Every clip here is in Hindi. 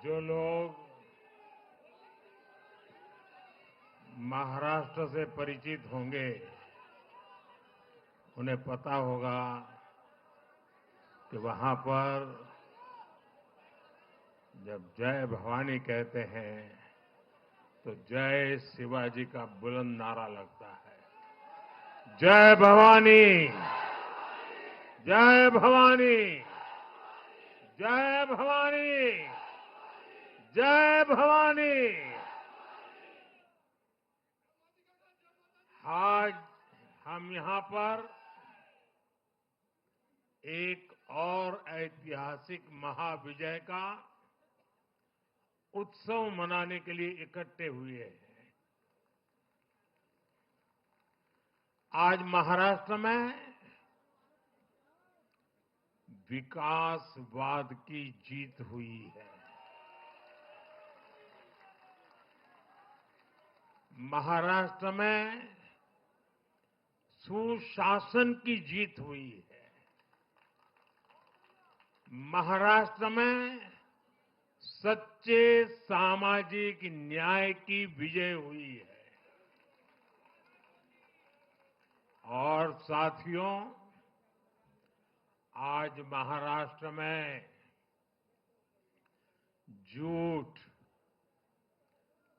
जो लोग महाराष्ट्र से परिचित होंगे उन्हें पता होगा कि वहां पर जब जय भवानी कहते हैं तो जय शिवाजी का बुलंद नारा लगता है। जय भवानी, जय भवानी, जय भवानी, जय भवानी। आज हम यहां पर एक और ऐतिहासिक महाविजय का उत्सव मनाने के लिए इकट्ठे हुए हैं। आज महाराष्ट्र में विकासवाद की जीत हुई है। महाराष्ट्र में सुशासन की जीत हुई है। महाराष्ट्र में सच्चे सामाजिक न्याय की विजय हुई है। और साथियों, आज महाराष्ट्र में झूठ,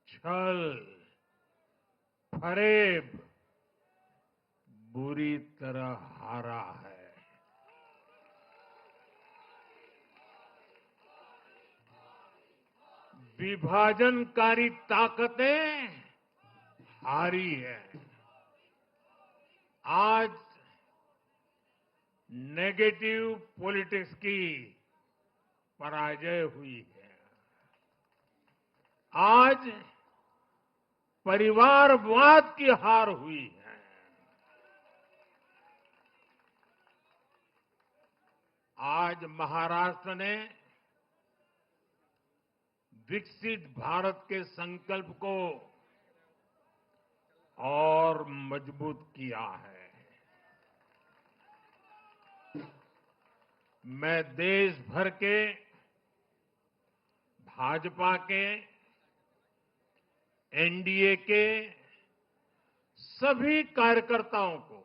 छल, फरेब बुरी तरह हारा है। विभाजनकारी ताकतें हारी है। आज नेगेटिव पॉलिटिक्स की पराजय हुई है। आज परिवारवाद की हार हुई है। आज महाराष्ट्र ने विकसित भारत के संकल्प को और मजबूत किया है। मैं देश भर के भाजपा के, एनडीए के सभी कार्यकर्ताओं को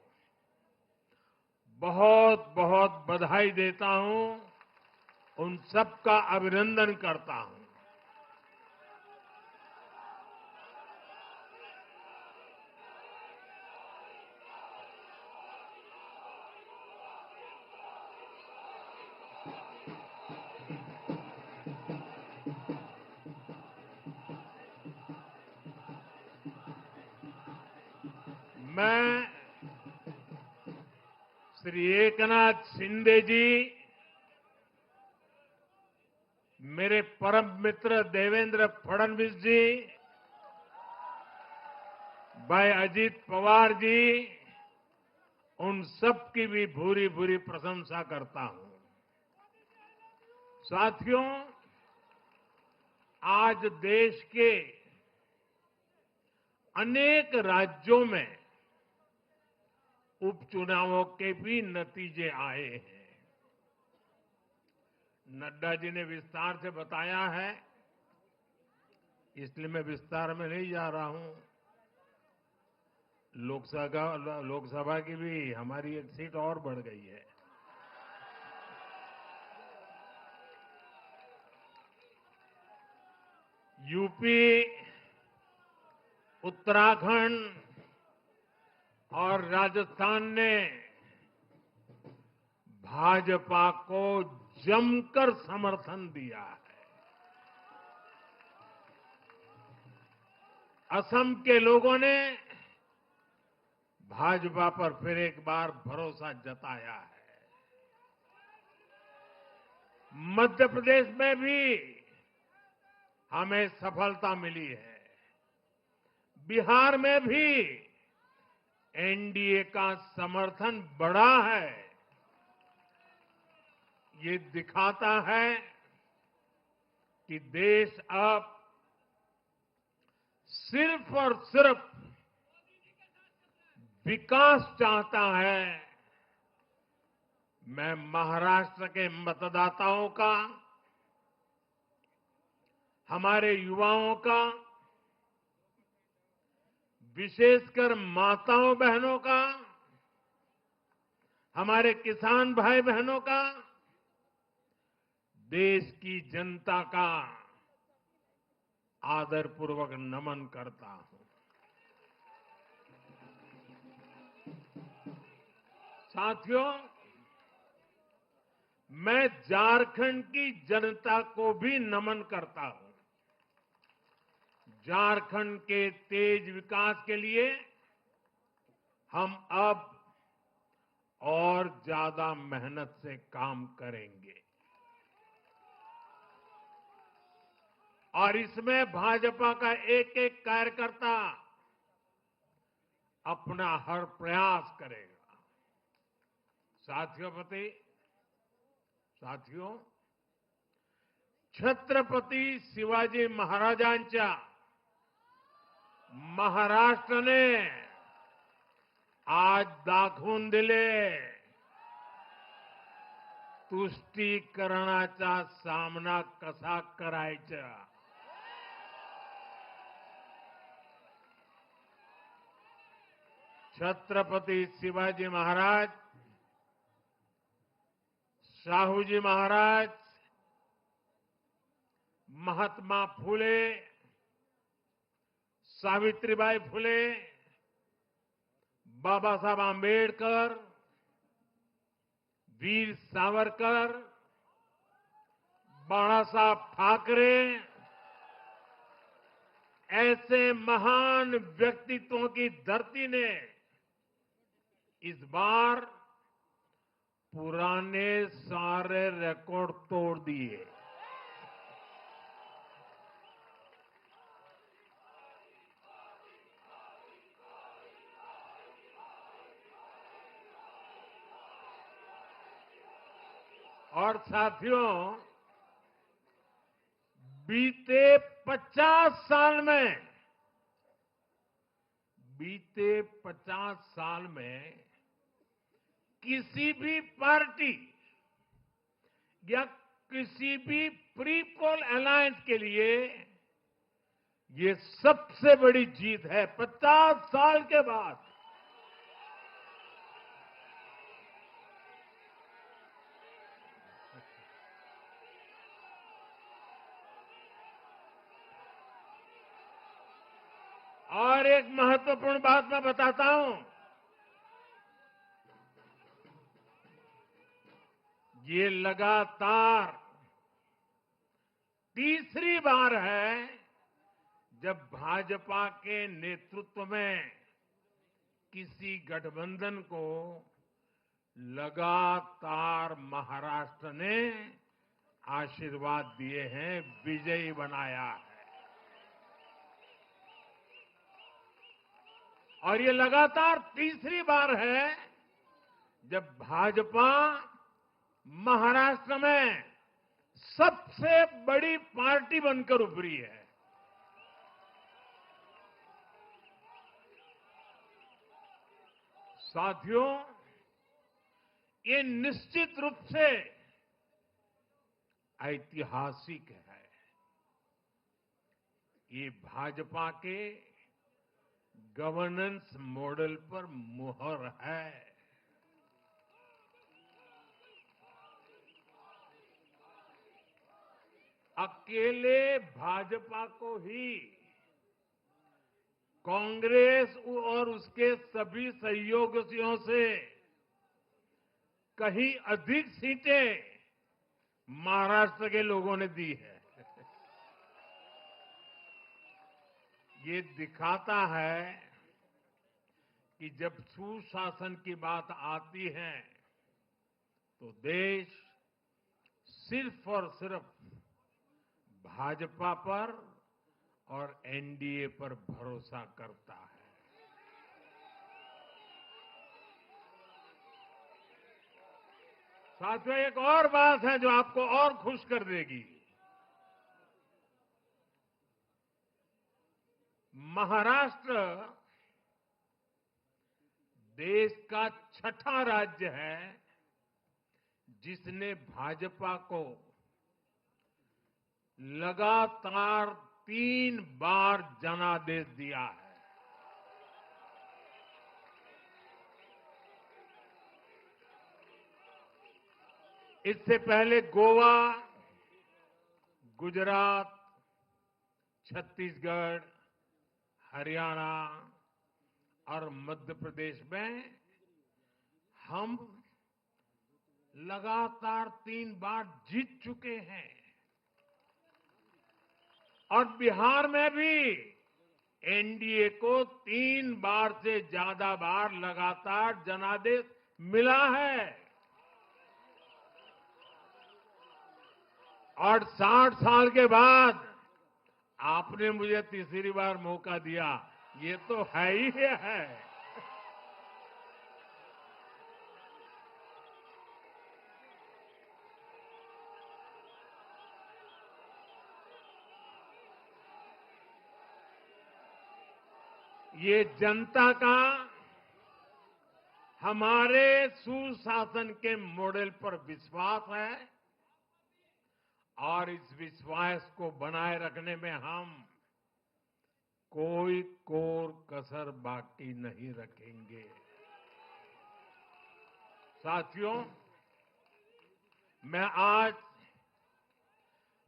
बहुत बहुत बधाई देता हूं, उन सबका अभिनंदन करता हूं। मैं श्री एकनाथ शिंदे जी, मेरे परम मित्र देवेंद्र फडणवीस जी, भाई अजीत पवार जी, उन सब की भी भूरी भूरी प्रशंसा करता हूं। साथियों, आज देश के अनेक राज्यों में उपचुनावों के भी नतीजे आए हैं। नड्डा जी ने विस्तार से बताया है, इसलिए मैं विस्तार में नहीं जा रहा हूं। लोकसभा की भी हमारी एक सीट और बढ़ गई है। यूपी, उत्तराखंड और राजस्थान ने भाजपा को जमकर समर्थन दिया है। असम के लोगों ने भाजपा पर फिर एक बार भरोसा जताया है। मध्य प्रदेश में भी हमें सफलता मिली है। बिहार में भी एनडीए का समर्थन बढ़ा है। ये दिखाता है कि देश अब सिर्फ और सिर्फ विकास चाहता है। मैं महाराष्ट्र के मतदाताओं का हमारे युवाओं का, विशेषकर माताओं बहनों का, हमारे किसान भाई बहनों का, देश की जनता का आदरपूर्वक नमन करता हूं। साथियों, मैं झारखंड की जनता को भी नमन करता हूं। झारखंड के तेज विकास के लिए हम अब और ज्यादा मेहनत से काम करेंगे और इसमें भाजपा का एक एक कार्यकर्ता अपना हर प्रयास करेगा। साथियों, छत्रपती शिवाजी महाराजांच्या महाराष्ट्राने आज दाखवून दिले तुष्टीकरणाचा सामना कसा करायचा। छत्रपती शिवाजी महाराज, शाहूजी महाराज, महात्मा फुले, सावित्रीबाई फुले, बाबासाहेब आंबेडकर, वीर सावरकर, बाला साहब ठाकरे, ऐसे महान व्यक्तित्वों की धरती ने इस बार पुराने सारे रिकॉर्ड तोड़ दिए। और साथियों, बीते 50 साल में किसी भी पार्टी या किसी भी प्री पोल अलायंस के लिए ये सबसे बड़ी जीत है। 50 साल के बाद और एक महत्वपूर्ण बात मैं बताता हूं, ये लगातार तीसरी बार है जब भाजपा के नेतृत्व में किसी गठबंधन को लगातार महाराष्ट्र ने आशीर्वाद दिए हैं, विजयी बनाया है। और ये लगातार तीसरी बार है जब भाजपा महाराष्ट्र में सबसे बड़ी पार्टी बनकर उभरी है। साथियों, ये निश्चित रूप से ऐतिहासिक है। ये भाजपा के गवर्नेंस मॉडल पर मुहर है। अकेले भाजपा को ही कांग्रेस और उसके सभी सहयोगियों से कहीं अधिक सीटें महाराष्ट्र के लोगों ने दी है। ये दिखाता है कि जब सुशासन की बात आती है तो देश सिर्फ और सिर्फ भाजपा पर और एनडीए पर भरोसा करता है। साथियों, एक और बात है जो आपको और खुश कर देगी। महाराष्ट्र देश का छठा राज्य है जिसने भाजपा को लगातार 3 बार जनादेश दिया है। इससे पहले गोवा, गुजरात, छत्तीसगढ़, हरियाणा और मध्य प्रदेश में हम लगातार 3 बार जीत चुके हैं और बिहार में भी एनडीए को 3 बार से ज्यादा बार लगातार जनादेश मिला है। और 60 साल के बाद आपने मुझे तीसरी बार मौका दिया, ये तो है ही है। ये जनता का हमारे सुशासन के मॉडल पर विश्वास है और इस विश्वास को बनाए रखने में हम कोई कोर कसर बाकी नहीं रखेंगे। साथियों, मैं आज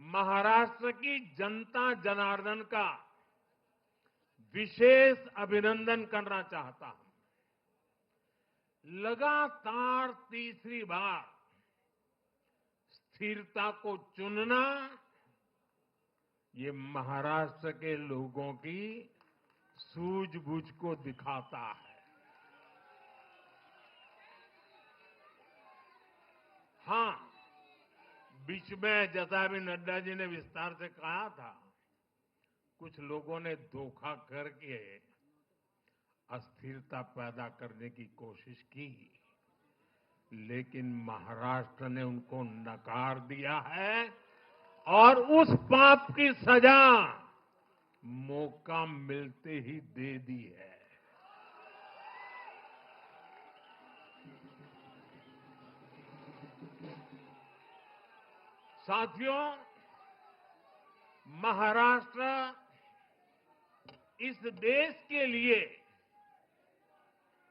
महाराष्ट्र की जनता जनार्दन का विशेष अभिनंदन करना चाहता हूं। लगातार तीसरी बार स्थिरता को चुनना, ये महाराष्ट्र के लोगों की सूझबूझ को दिखाता है। हां, बीच में जैसा अभी नड्डा जी ने विस्तार से कहा था, कुछ लोगों ने धोखा करके अस्थिरता पैदा करने की कोशिश की, लेकिन महाराष्ट्र ने उनको नकार दिया है और उस पाप की सजा मौका मिलते ही दे दी है। साथियों, महाराष्ट्र इस देश के लिए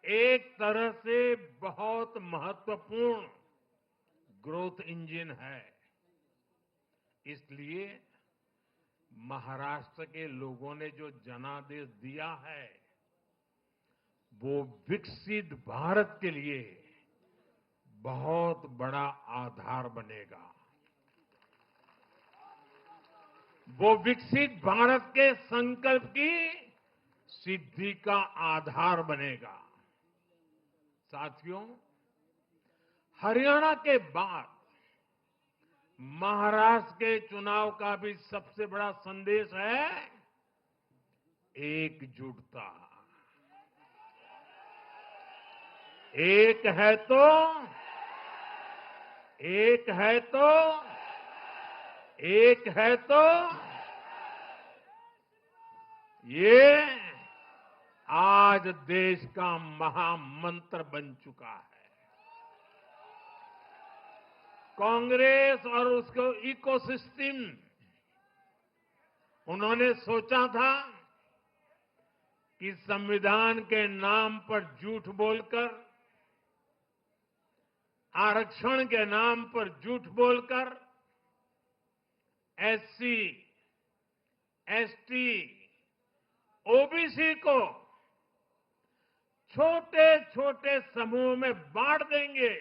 एक तरह से बहुत महत्वपूर्ण ग्रोथ इंजन है। इसलिए महाराष्ट्र के लोगों ने जो जनादेश दिया है, वो विकसित भारत के लिए बहुत बड़ा आधार बनेगा। वो विकसित भारत के संकल्प की सिद्धि का आधार बनेगा। साथियों, हरियाणा के बाद महाराष्ट्र के चुनाव का भी सबसे बड़ा संदेश है एकजुटता। एक है तो एक है तो एक है तो ये आज देश का महामंत्र बन चुका है। कांग्रेस और उसको इकोसिस्टम, उन्होंने सोचा था कि संविधान के नाम पर झूठ बोलकर, आरक्षण के नाम पर झूठ बोलकर एससी, एसटी, ओबीसी को छोटे छोटे समूह में बांट देंगे।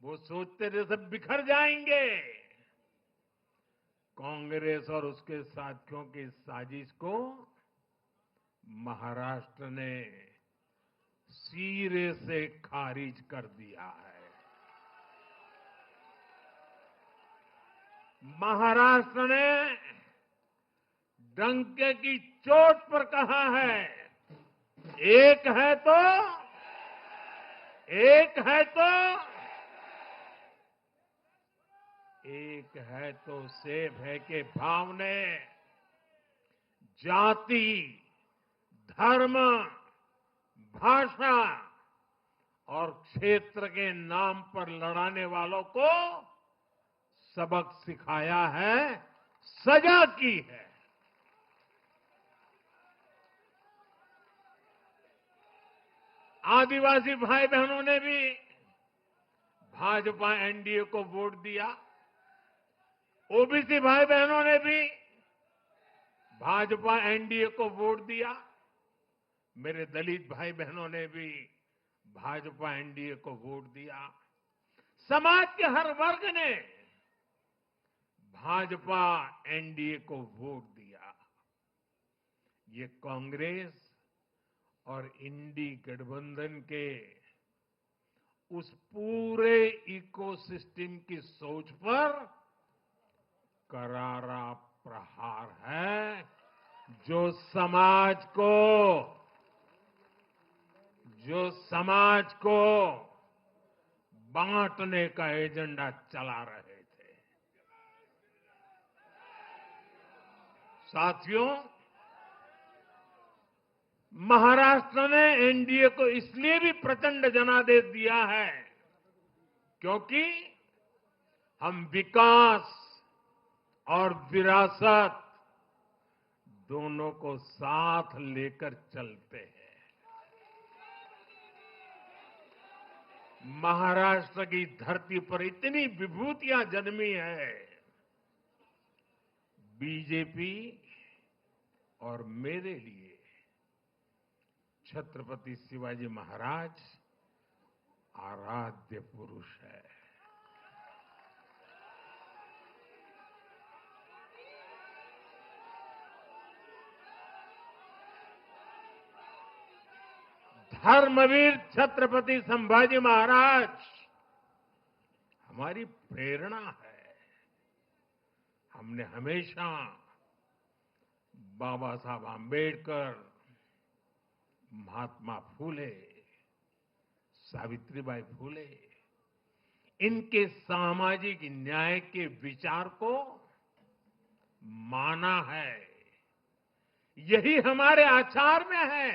वो सोचते थे सब बिखर जाएंगे। कांग्रेस और उसके साथियों की साजिश को महाराष्ट्र ने सिरे से खारिज कर दिया है। महाराष्ट्र ने डंके की चोट पर कहा है, एक है तो एक है तो एक है तो सेब है के भाव ने जाति, धर्म, भाषा और क्षेत्र के नाम पर लड़ाने वालों को सबक सिखाया है, सजा की है। आदिवासी भाई बहनों ने भी भाजपा एनडीए को वोट दिया। ओबीसी भाई बहनों ने भी भाजपा एनडीए को वोट दिया। मेरे दलित भाई बहनों ने भी भाजपा एनडीए को वोट दिया। समाज के हर वर्ग ने भाजपा एनडीए को वोट दिया। ये कांग्रेस और इंडी गठबंधन के उस पूरे इकोसिस्टम की सोच पर करारा प्रहार है, जो समाज को बांटने का एजेंडा चला रहे थे। साथियों, महाराष्ट्र ने एनडीए को इसलिए भी प्रचंड जनादेश दिया है क्योंकि हम विकास और विरासत दोनों को साथ लेकर चलते हैं। महाराष्ट्र की धरती पर इतनी विभूतियां जन्मी है। बीजेपी और मेरे लिए छत्रपति शिवाजी महाराज आराध्य पुरुष है। धर्मवीर छत्रपति संभाजी महाराज हमारी प्रेरणा है। हमने हमेशा बाबा साहब आंबेडकर, महात्मा फूले, सावित्रीबाई फूले, इनके सामाजिक न्याय के विचार को माना है। यही हमारे आचार में है,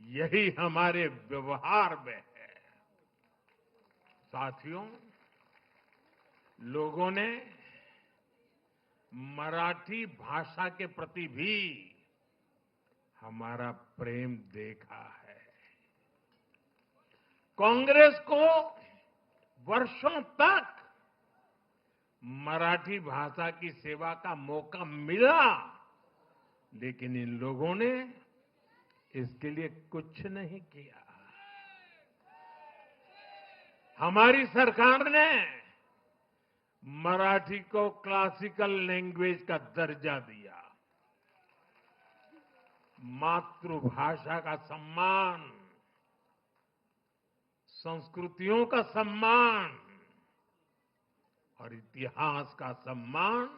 यही हमारे व्यवहार में है। साथियों, लोगों ने मराठी भाषा के प्रति भी हमारा प्रेम देखा है। कांग्रेस को वर्षों तक मराठी भाषा की सेवा का मौका मिला, लेकिन इन लोगों ने इसके लिए कुछ नहीं किया। हमारी सरकार ने मराठी को क्लासिकल लैंग्वेज का दर्जा दिया। मातृभाषा का सम्मान, संस्कृतियों का सम्मान और इतिहास का सम्मान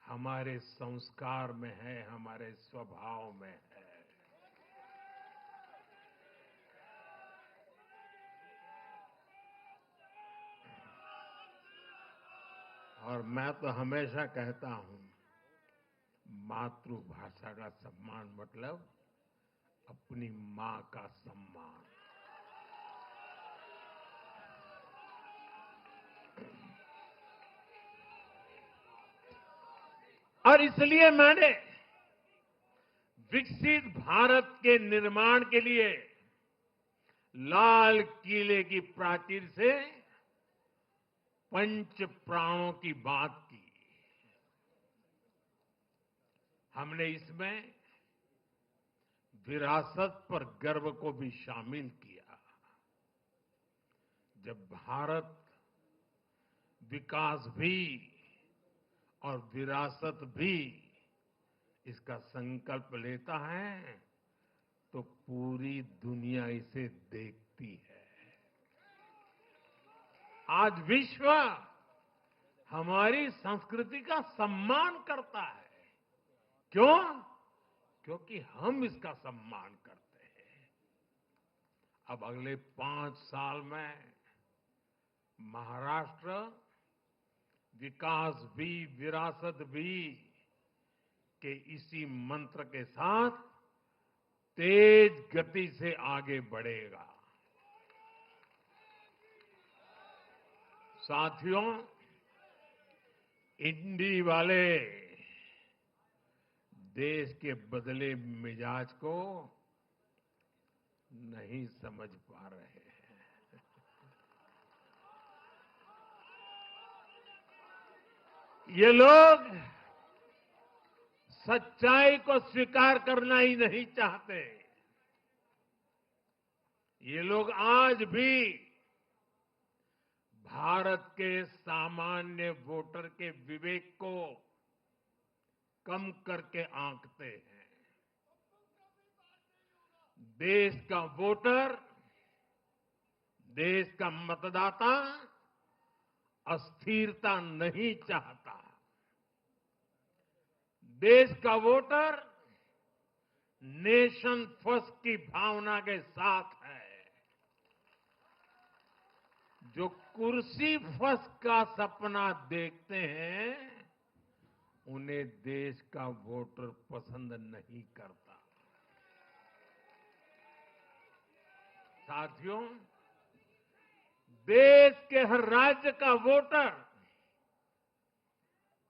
हमारे संस्कार में है, हमारे स्वभाव में है। और मैं तो हमेशा कहता हूं, मातृभाषा का सम्मान मतलब अपनी मां का सम्मान। और इसलिए मैंने विकसित भारत के निर्माण के लिए लाल किले की प्राचीर से पंच प्राणों की बात की। हमने इसमें विरासत पर गर्व को भी शामिल किया। जब भारत विकास भी और विरासत भी इसका संकल्प लेता है तो पूरी दुनिया इसे देखती है। आज विश्व हमारी संस्कृति का सम्मान करता है। क्यों? क्योंकि हम इसका सम्मान करते हैं। अब अगले 5 साल में महाराष्ट्र विकास भी विरासत भी के इसी मंत्र के साथ तेज गति से आगे बढ़ेगा। साथियों, इंडी वाले देश के बदले मिजाज को नहीं समझ पा रहे हैं। ये लोग सच्चाई को स्वीकार करना ही नहीं चाहते। ये लोग आज भी भारत के सामान्य वोटर के विवेक को कम करके आंकते हैं। देश का वोटर, देश का मतदाता अस्थिरता नहीं चाहता। देश का वोटर नेशन फर्स्ट की भावना के साथ है। जो कुर्सी फर्स्ट का सपना देखते हैं, उन्हें देश का वोटर पसंद नहीं करता। साथियों, देश के हर राज्य का वोटर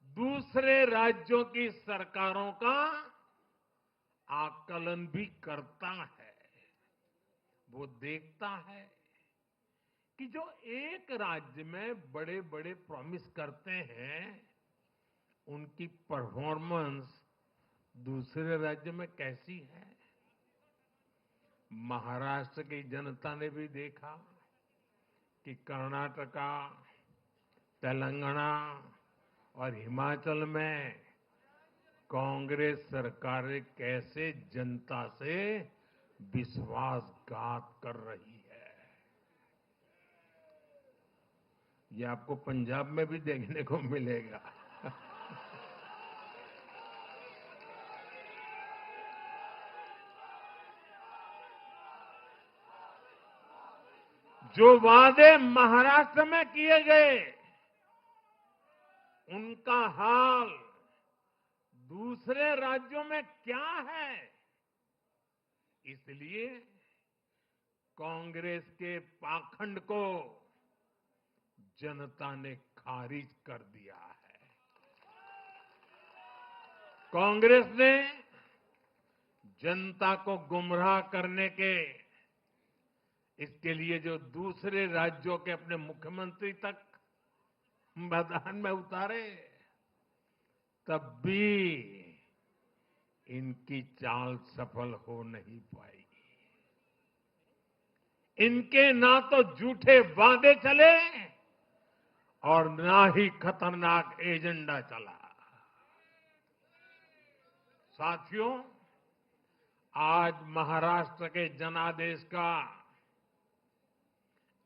दूसरे राज्यों की सरकारों का आकलन भी करता है। वो देखता है कि जो एक राज्य में बड़े बड़े प्रॉमिस करते हैं, उनकी परफॉर्मेंस दूसरे राज्य में कैसी है। महाराष्ट्र की जनता ने भी देखा कि कर्नाटका, तेलंगाना और हिमाचल में कांग्रेस सरकारें कैसे जनता से विश्वासघात कर रही है। ये आपको पंजाब में भी देखने को मिलेगा। जो वादे महाराष्ट्र में किए गए, उनका हाल दूसरे राज्यों में क्या है। इसलिए कांग्रेस के पाखंड को जनता ने खारिज कर दिया है। कांग्रेस ने जनता को गुमराह करने के इसके लिए जो दूसरे राज्यों के अपने मुख्यमंत्री तक मैदान में उतारे, तब भी इनकी चाल सफल हो नहीं पाई। इनके ना तो झूठे वादे चले और ना ही खतरनाक एजेंडा चला। साथियों, आज महाराष्ट्र के जनादेश का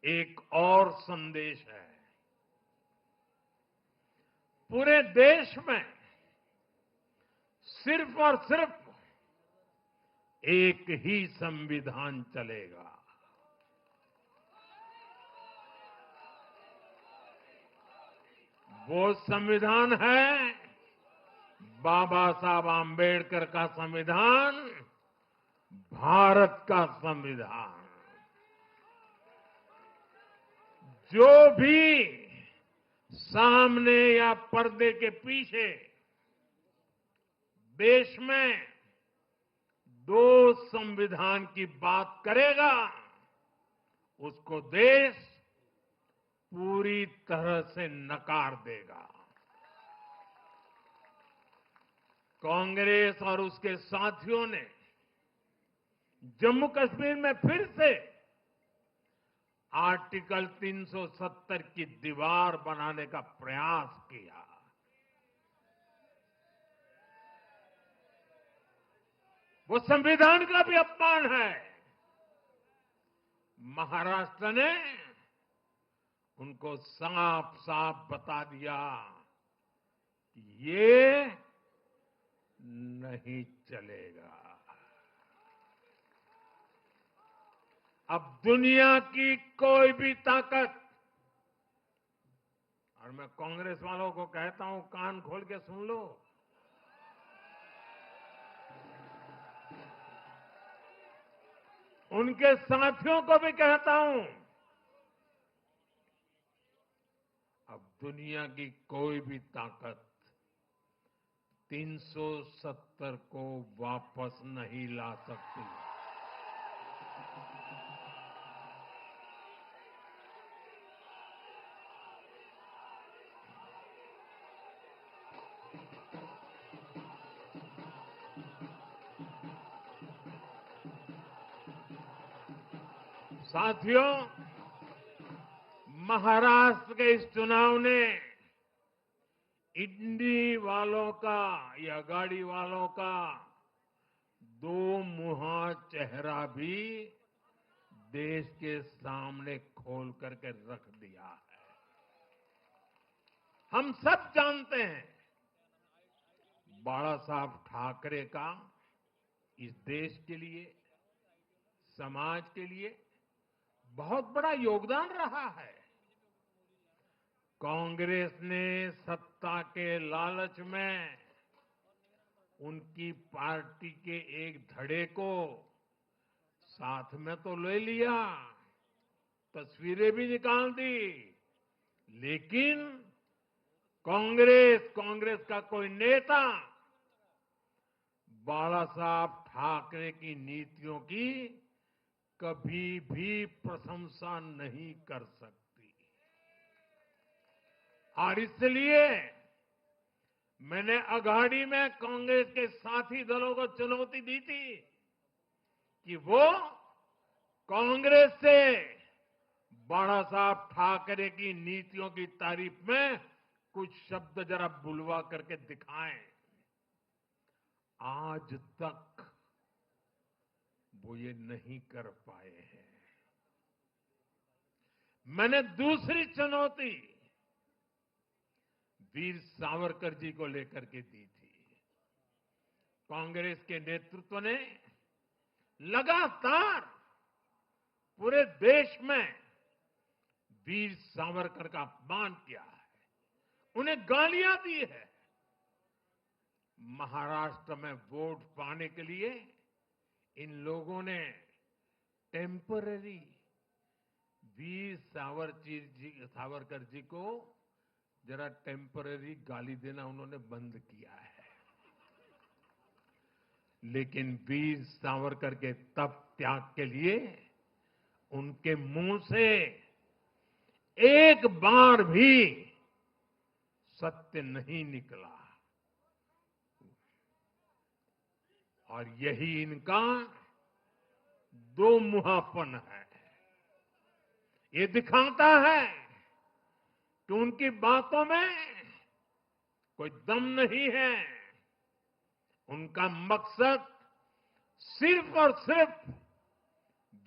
एक और संदेश है। पूरे देश में सिर्फ और सिर्फ एक ही संविधान चलेगा। वो संविधान है बाबा साहब आम्बेडकर का संविधान, भारत का संविधान। जो भी सामने या पर्दे के पीछे देश में दो संविधान की बात करेगा, उसको देश पूरी तरह से नकार देगा। कांग्रेस और उसके साथियों ने जम्मू कश्मीर में फिर से आर्टिकल 370 की दीवार बनाने का प्रयास किया। वो संविधान का भी अपमान है। महाराष्ट्र ने उनको साफ साफ बता दिया कि ये नहीं चलेगा। अब दुनिया की कोई भी ताकत, और मैं कांग्रेस वालों को कहता हूं, कान खोल के सुन लो, उनके साथियों को भी कहता हूं, दुनिया की कोई भी ताकत 370 को वापस नहीं ला सकती। साथियों, महाराष्ट्र के इस चुनाव ने इंडी वालों का या गाड़ी वालों का दो मुहा चेहरा भी देश के सामने खोल करके रख दिया है। हम सब जानते हैं बाला साहब ठाकरे का इस देश के लिए, समाज के लिए बहुत बड़ा योगदान रहा है। कांग्रेस ने सत्ता के लालच में उनकी पार्टी के एक धड़े को साथ में तो ले लिया, तस्वीरें भी निकाल दी, लेकिन कांग्रेस का कोई नेता बाला साहब ठाकरे की नीतियों की कभी भी प्रशंसा नहीं कर सकती। और इसलिए मैंने अघाड़ी में कांग्रेस के साथी दलों को चुनौती दी थी कि वो कांग्रेस से बाला साहब ठाकरे की नीतियों की तारीफ में कुछ शब्द जरा बुलवा करके दिखाएं। आज तक वो ये नहीं कर पाए हैं। मैंने दूसरी चुनौती वीर सावरकर जी को लेकर के दी थी। कांग्रेस के नेतृत्व ने लगातार पूरे देश में वीर सावरकर का अपमान किया है, उन्हें गालियां दी है। महाराष्ट्र में वोट पाने के लिए इन लोगों ने टेम्पररी वीर सावरकर जी को जरा टेम्पररी गाली देना उन्होंने बंद किया है। लेकिन वीर सावरकर के तप त्याग के लिए उनके मुंह से एक बार भी सत्य नहीं निकला। और यही इनका दो मुहापन है। ये दिखाता है कि उनकी बातों में कोई दम नहीं है। उनका मकसद सिर्फ और सिर्फ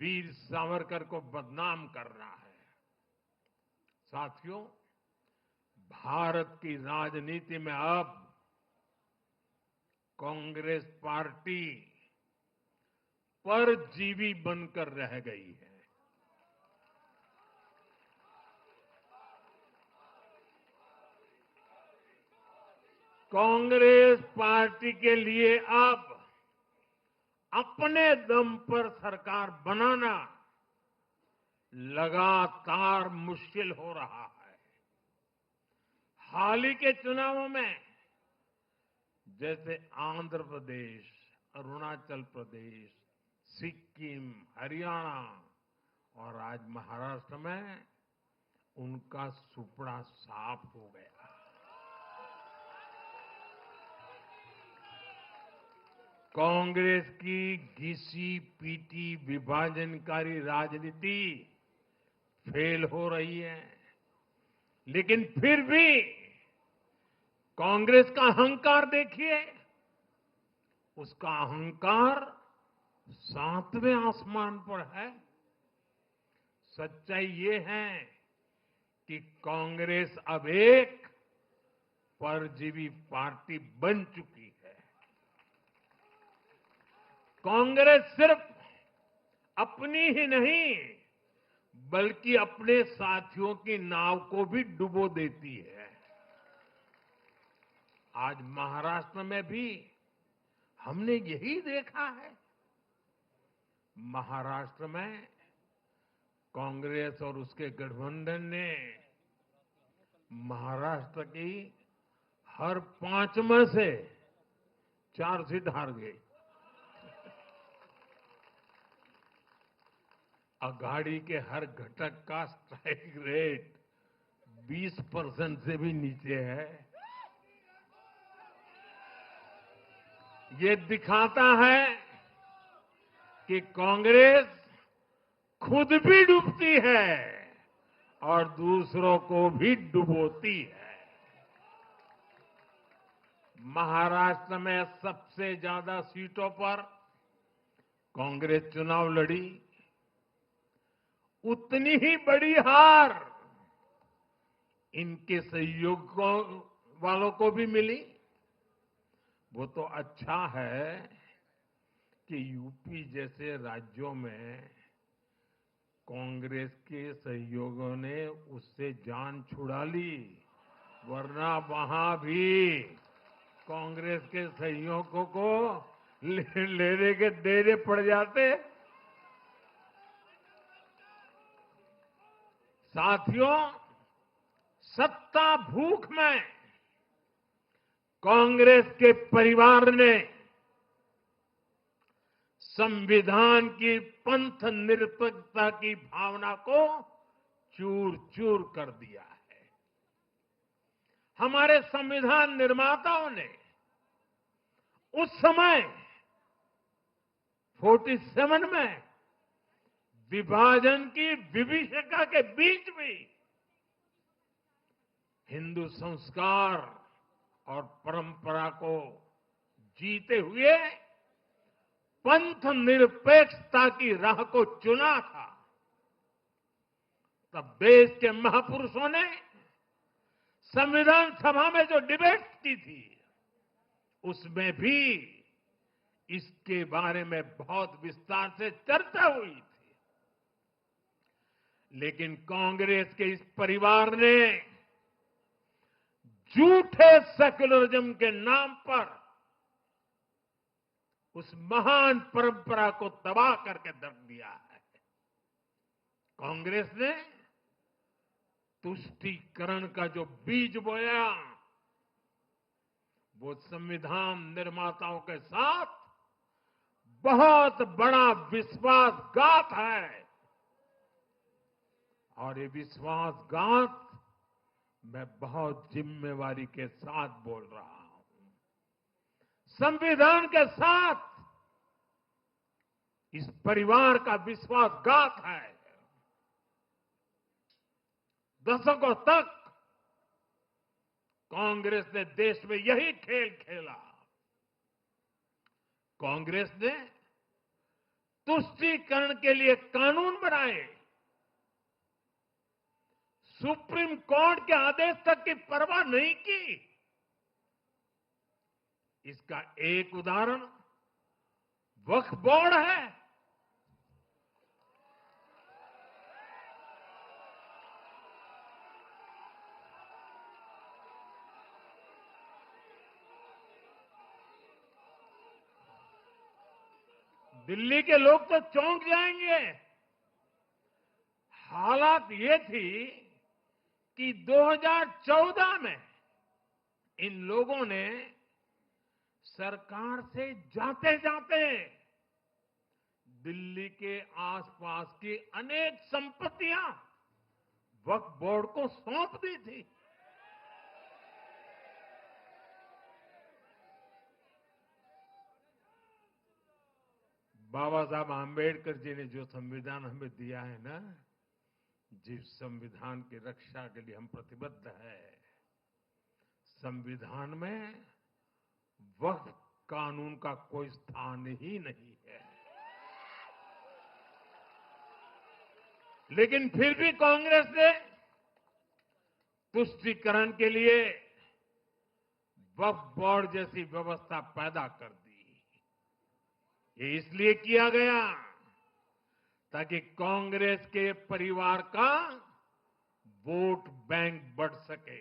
वीर सावरकर को बदनाम करना है। साथियों, भारत की राजनीति में अब कांग्रेस पार्टी परजीवी बनकर रह गई है। कांग्रेस पार्टी के लिए अब अपने दम पर सरकार बनाना लगातार मुश्किल हो रहा है। हाल ही के चुनावों में जैसे आंध्र प्रदेश, अरुणाचल प्रदेश, सिक्किम, हरियाणा और आज महाराष्ट्र में उनका सुपड़ा साफ हो गया। कांग्रेस की घिसी पीटी विभाजनकारी राजनीति फेल हो रही है, लेकिन फिर भी कांग्रेस का अहंकार देखिए। उसका अहंकार 7वें आसमान पर है। सच्चाई ये है कि कांग्रेस अब एक परजीवी पार्टी बन चुकी है। कांग्रेस सिर्फ अपनी ही नहीं बल्कि अपने साथियों की नाव को भी डुबो देती है। आज महाराष्ट्र में भी हमने यही देखा है। महाराष्ट्र में कांग्रेस और उसके गठबंधन ने महाराष्ट्र की हर 5 में से 4 सीट हार गई। अघाड़ी के हर घटक का स्ट्राइक रेट 20% से भी नीचे है। ये दिखाता है कि कांग्रेस खुद भी डूबती है और दूसरों को भी डुबोती है। महाराष्ट्र में सबसे ज्यादा सीटों पर कांग्रेस चुनाव लड़ी, उतनी ही बड़ी हार इनके सहयोगियों वालों को भी मिली। वो तो अच्छा है कि यूपी जैसे राज्यों में कांग्रेस के सहयोगियों ने उससे जान छुड़ा ली, वरना वहां भी कांग्रेस के सहयोगियों को लेने के देने पड़ जाते। साथियों, सत्ता भूख में कांग्रेस के परिवार ने संविधान की पंथ निरपेक्षता की भावना को चूर चूर कर दिया है। हमारे संविधान निर्माताओं ने उस समय 47 में विभाजन की विभीषिका के बीच भी हिंदू संस्कार और परंपरा को जीते हुए पंथ निरपेक्षता की राह को चुना था। तब देश के महापुरुषों ने संविधान सभा में जो डिबेट की थी, उसमें भी इसके बारे में बहुत विस्तार से चर्चा हुई थी। लेकिन कांग्रेस के इस परिवार ने झूठे सेक्युलरिज्म के नाम पर उस महान परंपरा को तबाह करके रख दिया है। कांग्रेस ने तुष्टीकरण का जो बीज बोया, वो संविधान निर्माताओं के साथ बहुत बड़ा विश्वासघात है। और ये विश्वासघात मैं बहुत जिम्मेवारी के साथ बोल रहा हूं। संविधान के साथ इस परिवार का विश्वासघात है। दशकों तक कांग्रेस ने देश में यही खेल खेला। कांग्रेस ने तुष्टीकरण के लिए कानून बनाए, सुप्रीम कोर्ट के आदेश तक की परवाह नहीं की। इसका एक उदाहरण वक्फ बोर्ड है। दिल्ली के लोग तो चौंक जाएंगे। हालात ये थी कि 2014 में इन लोगों ने सरकार से जाते जाते दिल्ली के आसपास की अनेक संपत्तियां वक्फ बोर्ड को सौंप दी थी। बाबा साहब आंबेडकर जी ने जो संविधान हमें दिया है ना, जिस संविधान की रक्षा के लिए हम प्रतिबद्ध है, संविधान में वक्फ कानून का कोई स्थान ही नहीं है। लेकिन फिर भी कांग्रेस ने तुष्टीकरण के लिए वक्फ बोर्ड जैसी व्यवस्था पैदा कर दी। ये इसलिए किया गया ताकि कांग्रेस के परिवार का वोट बैंक बढ़ सके।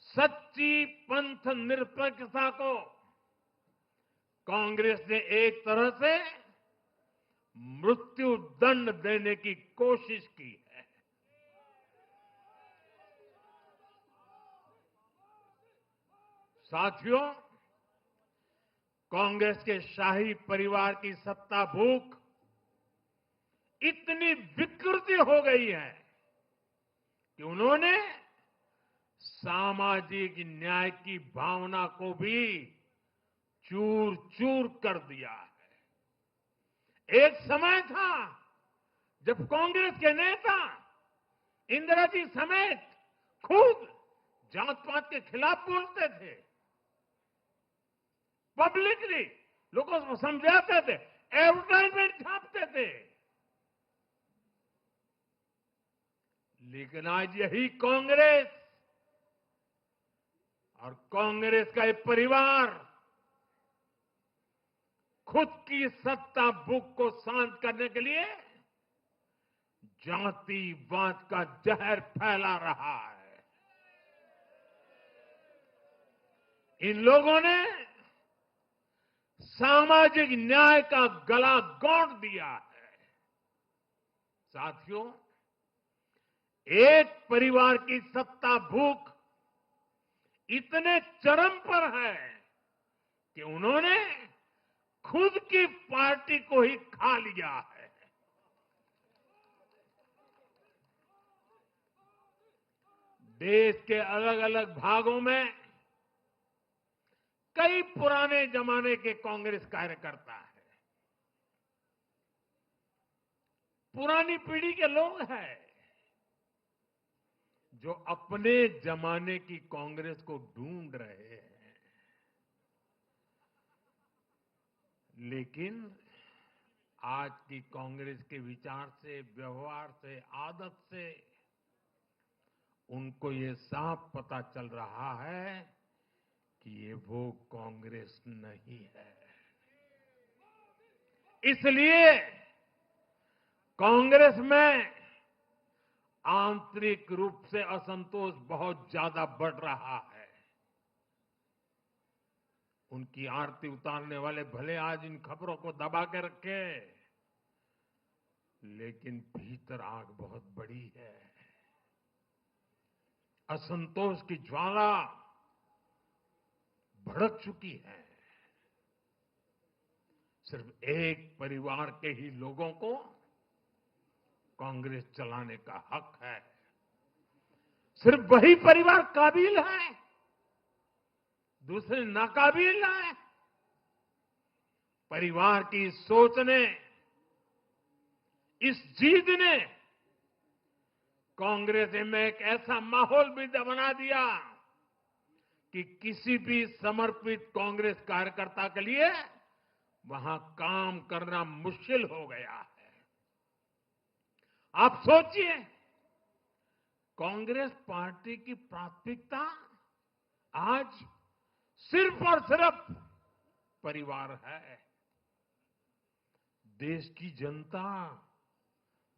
सच्ची पंथ निरपेक्षता को कांग्रेस ने एक तरह से मृत्यु दंड देने की कोशिश की है। साथियों, कांग्रेस के शाही परिवार की सत्ता भूख इतनी विकृति हो गई है कि उन्होंने सामाजिक न्याय की भावना को भी चूर चूर कर दिया है। एक समय था जब कांग्रेस के नेता इंदिरा जी समेत खुद जात पात के खिलाफ बोलते थे, पब्लिकली लोगों को समझाते थे, एडवर्टाइजमेंट छापते थे। लेकिन आज यही कांग्रेस और कांग्रेस का एक परिवार खुद की सत्ता भूख को शांत करने के लिए जातिवाद का जहर फैला रहा है। इन लोगों ने सामाजिक न्याय का गला घोंट दिया है। साथियों, एक परिवार की सत्ता भूख इतने चरम पर है कि उन्होंने खुद की पार्टी को ही खा लिया है। देश के अलग अलग भागों में कई पुराने जमाने के कांग्रेस कार्यकर्ता हैं, पुरानी पीढ़ी के लोग हैं जो अपने जमाने की कांग्रेस को ढूंढ रहे हैं। लेकिन आज की कांग्रेस के विचार से, व्यवहार से, आदत से उनको ये साफ पता चल रहा है कि ये वो कांग्रेस नहीं है। इसलिए कांग्रेस में आंतरिक रूप से असंतोष बहुत ज्यादा बढ़ रहा है। उनकी आरती उतारने वाले भले आज इन खबरों को दबा के रखे, लेकिन भीतर आग बहुत बड़ी है। असंतोष की ज्वाला भड़क चुकी है। सिर्फ एक परिवार के ही लोगों को कांग्रेस चलाने का हक है। सिर्फ वही परिवार काबिल है, दूसरे नाकाबिल है। परिवार की सोच ने, इस जीत ने कांग्रेस में एक ऐसा माहौल भी बना दिया कि किसी भी समर्पित कांग्रेस कार्यकर्ता के लिए वहां काम करना मुश्किल हो गया है। आप सोचिए, कांग्रेस पार्टी की प्राथमिकता आज सिर्फ और सिर्फ परिवार है। देश की जनता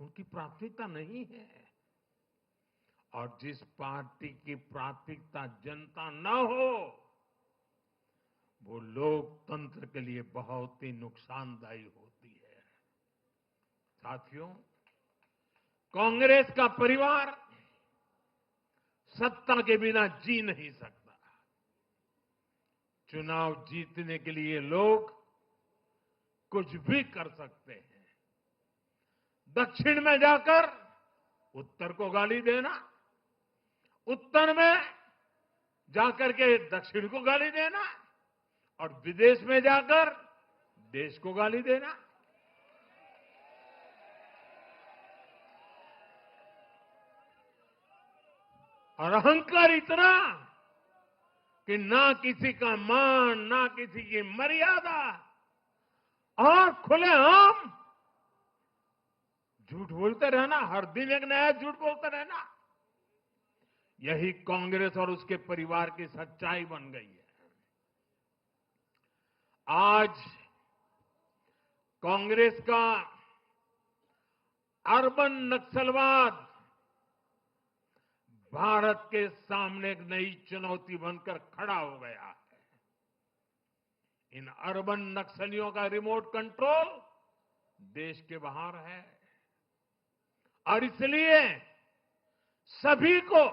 उनकी प्राथमिकता नहीं है। और जिस पार्टी की प्राथमिकता जनता न हो, वो लोकतंत्र के लिए बहुत ही नुकसानदायी होती है। साथियों, कांग्रेस का परिवार सत्ता के बिना जी नहीं सकता। चुनाव जीतने के लिए लोग कुछ भी कर सकते हैं। दक्षिण में जाकर उत्तर को गाली देना, उत्तर में जाकर के दक्षिण को गाली देना और विदेश में जाकर देश को गाली देना। और अहंकार इतना कि ना किसी का मान, ना किसी की मर्यादा, और खुलेआम झूठ बोलते रहना, हर दिन एक नया झूठ बोलते रहना। यही कांग्रेस और उसके परिवार की सच्चाई बन गई है। आज कांग्रेस का अर्बन नक्सलवाद भारत के सामने एक नई चुनौती बनकर खड़ा हो गया है। इन अर्बन नक्सलियों का रिमोट कंट्रोल देश के बाहर है और इसलिए सभी को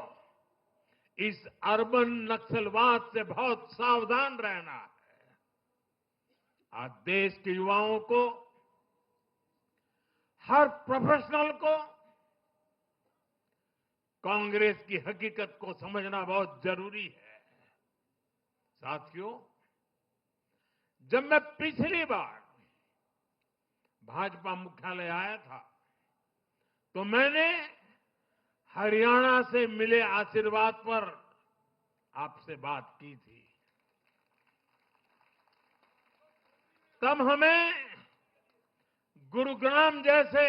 इस अर्बन नक्सलवाद से बहुत सावधान रहना है। आज देश के युवाओं को, हर प्रोफेशनल को कांग्रेस की हकीकत को समझना बहुत जरूरी है। साथियों, जब मैं पिछली बार भाजपा मुख्यालय आया था तो मैंने हरियाणा से मिले आशीर्वाद पर आपसे बात की थी। तब हमें गुरुग्राम जैसे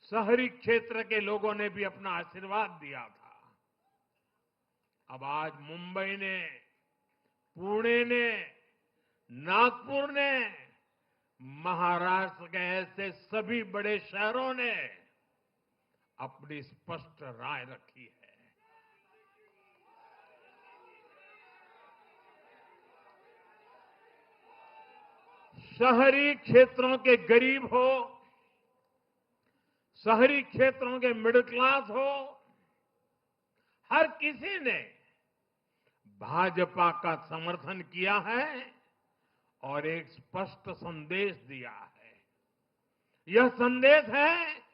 शहरी क्षेत्र के लोगों ने भी अपना आशीर्वाद दिया था। अब आज मुंबई ने, पुणे ने, नागपुर ने, महाराष्ट्र के ऐसे सभी बड़े शहरों ने अपनी स्पष्ट राय रखी है। शहरी क्षेत्रों के गरीब हो, शहरी क्षेत्रों के मिडिल क्लास हो, हर किसी ने भाजपा का समर्थन किया है और एक स्पष्ट संदेश दिया है। यह संदेश है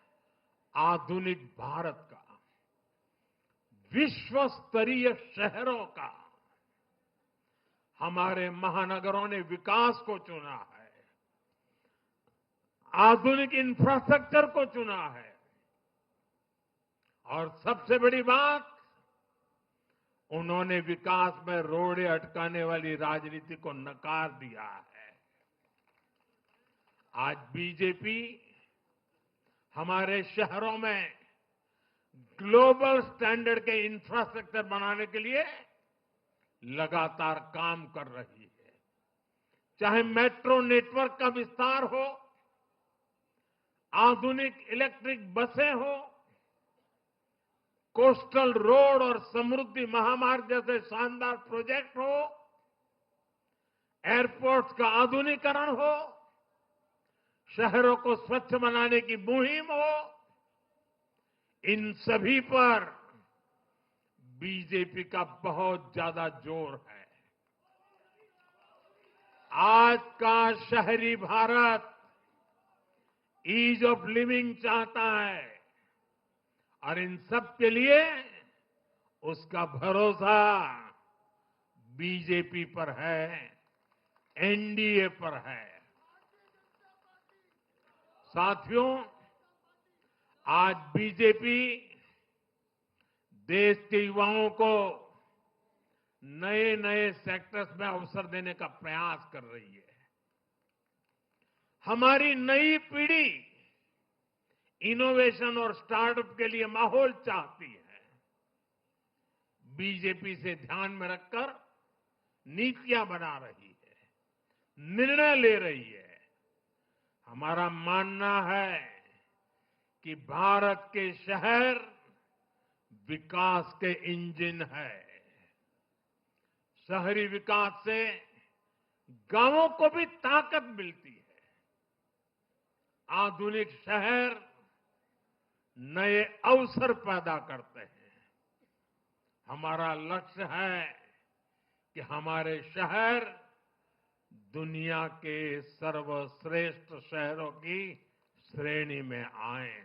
आधुनिक भारत का, विश्व स्तरीय शहरों का। हमारे महानगरों ने विकास को चुना है, आधुनिक इंफ्रास्ट्रक्चर को चुना है और सबसे बड़ी बात, उन्होंने विकास में रोड़े अटकाने वाली राजनीति को नकार दिया है। आज बीजेपी हमारे शहरों में ग्लोबल स्टैंडर्ड के इंफ्रास्ट्रक्चर बनाने के लिए लगातार काम कर रही है। चाहे मेट्रो नेटवर्क का विस्तार हो, आधुनिक इलेक्ट्रिक बसें हो, कोस्टल रोड और समृद्धि महामार्ग जैसे शानदार प्रोजेक्ट हो, एयरपोर्ट्स का आधुनिकीकरण हो, शहरों को स्वच्छ बनाने की मुहिम हो, इन सभी पर बीजेपी का बहुत ज्यादा जोर है। आज का शहरी भारत ईज ऑफ लिविंग चाहता है और इन सब के लिए उसका भरोसा बीजेपी पर है, एनडीए पर है। साथियों, आज बीजेपी देश के युवाओं को नए नए सेक्टर्स में अवसर देने का प्रयास कर रही है। हमारी नई पीढ़ी इनोवेशन और स्टार्टअप के लिए माहौल चाहती है। बीजेपी से ध्यान में रखकर नीतियां बना रही है, निर्णय ले रही है। हमारा मानना है कि भारत के शहर विकास के इंजन है। शहरी विकास से गांवों को भी ताकत मिलती है। आधुनिक शहर नए अवसर पैदा करते हैं। हमारा लक्ष्य है कि हमारे शहर दुनिया के सर्वश्रेष्ठ शहरों की श्रेणी में आए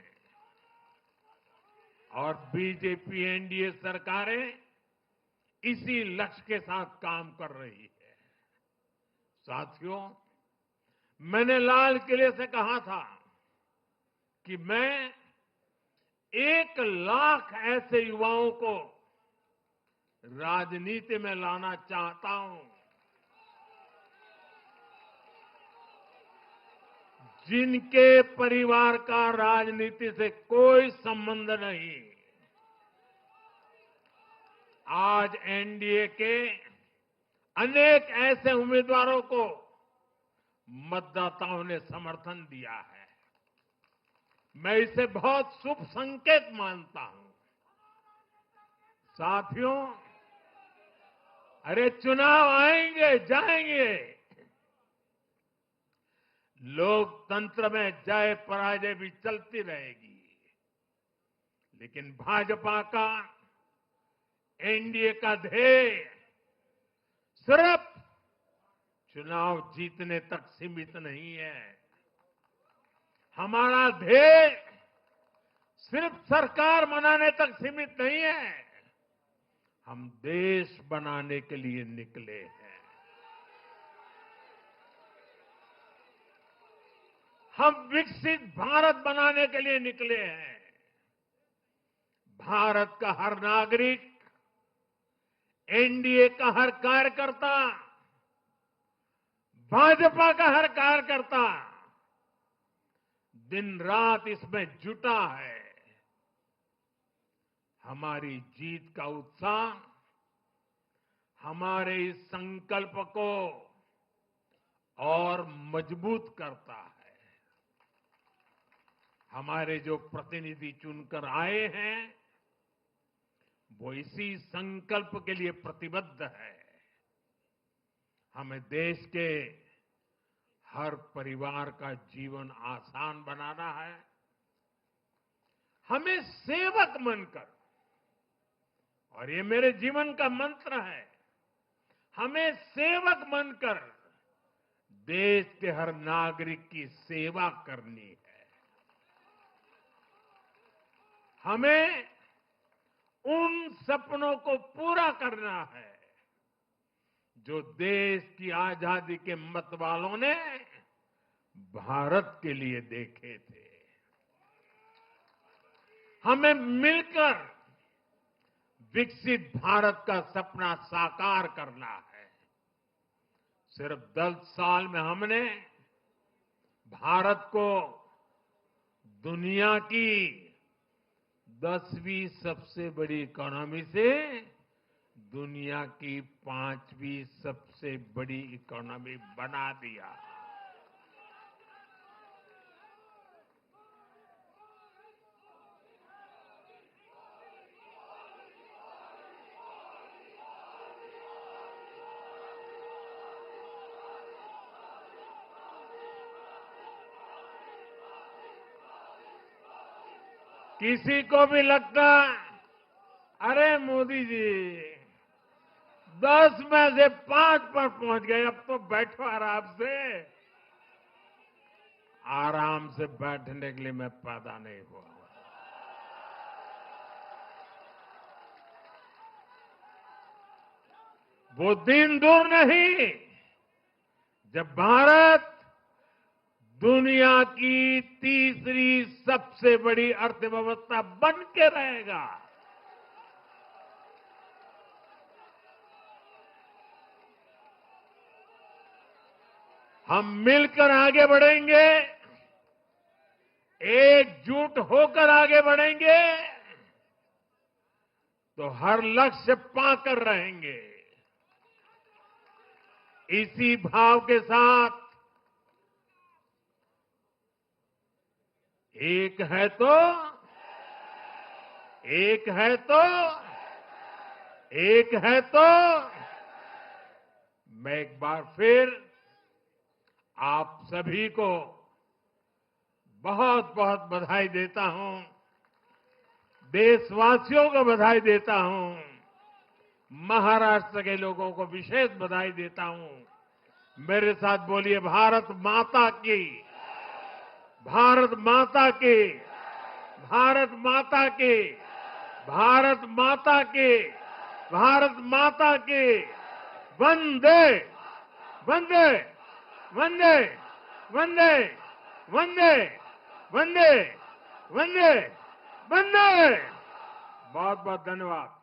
और बीजेपी एनडीए सरकारें इसी लक्ष्य के साथ काम कर रही है। साथियों, मैंने लाल किले से कहा था कि मैं 1,00,000 ऐसे युवाओं को राजनीति में लाना चाहता हूं जिनके परिवार का राजनीति से कोई संबंध नहीं। आज एनडीए के अनेक ऐसे उम्मीदवारों को मतदाताओं ने समर्थन दिया है। मैं इसे बहुत शुभ संकेत मानता हूं। साथियों, अरे चुनाव आएंगे जाएंगे, लोकतंत्र में जय पराजय भी चलती रहेगी, लेकिन भाजपा का एनडीए का ध्येय सिर्फ चुनाव जीतने तक सीमित नहीं है। हमारा ध्येय सिर्फ सरकार बनाने तक सीमित नहीं है। हम देश बनाने के लिए निकले हैं। हम विकसित भारत बनाने के लिए निकले हैं। भारत का हर नागरिक, एनडीए का हर कार्यकर्ता, भाजपा का हर कार्यकर्ता दिन रात इसमें जुटा है। हमारी जीत का उत्साह हमारे इस संकल्प को और मजबूत करता है। हमारे जो प्रतिनिधि चुनकर आए हैं वो इसी संकल्प के लिए प्रतिबद्ध है। हमें देश के हर परिवार का जीवन आसान बनाना है। हमें सेवक बनकर, और ये मेरे जीवन का मंत्र है, हमें सेवक बनकर देश के हर नागरिक की सेवा करनी है। हमें उन सपनों को पूरा करना है जो देश की आजादी के मत वालों ने भारत के लिए देखे थे। हमें मिलकर विकसित भारत का सपना साकार करना है। सिर्फ 10 साल में हमने भारत को दुनिया की 10वीं सबसे बड़ी इकोनॉमी से दुनिया की 5वीं सबसे बड़ी इकोनॉमी बना दिया। किसी को भी लगता, अरे मोदी जी 10 में से 5 पर पहुंच गए, अब तो बैठो आराम से। आराम से बैठने के लिए मैं पैदा नहीं हुआ। वो दिन दूर नहीं जब भारत दुनिया की तीसरी सबसे बड़ी अर्थव्यवस्था बन के रहेगा। हम मिलकर आगे बढ़ेंगे, एकजुट होकर आगे बढ़ेंगे तो हर लक्ष्य पाकर रहेंगे। इसी भाव के साथ एक है तो मैं एक बार फिर आप सभी को बहुत बहुत बधाई देता हूं, देशवासियों को बधाई देता हूं, महाराष्ट्र के लोगों को विशेष बधाई देता हूं। मेरे साथ बोलिए, भारत माता की, भारत माता की, भारत माता की, भारत माता की, भारत माता की। वंदे वंदे वंदे वंदे वंदे वंदे वंदे वंदे। बहुत बहुत धन्यवाद।